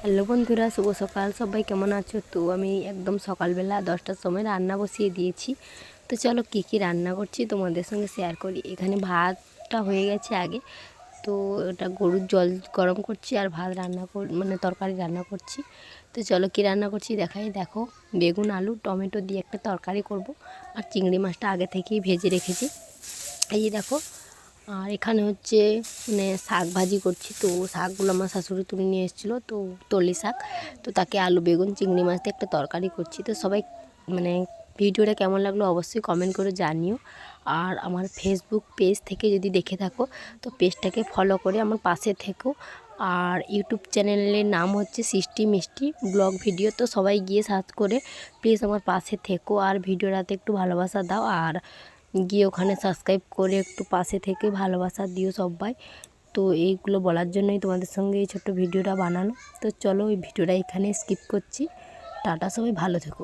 Hello বন্ধুরা, শুভ সকাল। সবাই কেমন আছো? তো আমি একদম সকালবেলা 10টার সময় রান্না বসিয়ে দিয়েছি। তো চলো কী রান্না করছি তোমাদের সঙ্গে শেয়ার করি। এখানে ভাতটা হয়ে গেছে আগে, তো এটা গরুর জল গরম করছি আর ভাত তরকারি রান্না করছি। তো চলো কী রান্না করছি দেখাই। দেখো, বেগুন আলু টমেটো দিয়ে একটা তরকারি করব, আর চিংড়ি মাছটা আগে থেকেই ভেজে রেখেছি। এই দেখো, আর এখানে হচ্ছে শাক ভাজি করছি। তো শাকগুলো আমার শাশুড়ি তুলে নিয়ে এসেছিলো, তো তলি শাক। তো তাকে আলু বেগুন চিংড়ি মাছ দিয়ে একটা তরকারি করছি। তো সবাই ভিডিওটা কেমন লাগলো অবশ্যই কমেন্ট করে জানিও। আর আমার ফেসবুক পেজ থেকে যদি দেখে থাকো তো পেজটাকে ফলো করে আমার পাশে থেকো। আর ইউটিউব চ্যানেলের নাম হচ্ছে সৃষ্টি মিষ্টি ব্লগ ভিডিও। তো সবাই গিয়ে সার্চ করে প্লিজ আমার পাশে থেকো, আর ভিডিওটাতে একটু ভালোবাসা দাও, আর গিয়ে ওখানে সাবস্ক্রাইব করে একটু পাশে থেকে ভালোবাসা দিও সবাই। তো এইগুলো বলার জন্যই তোমাদের সঙ্গে এই ছোট্ট ভিডিওটা বানানো। তো চলো, এই ভিডিওটা এখানে স্কিপ করছি। টাটা, সবাই ভালো থেকো।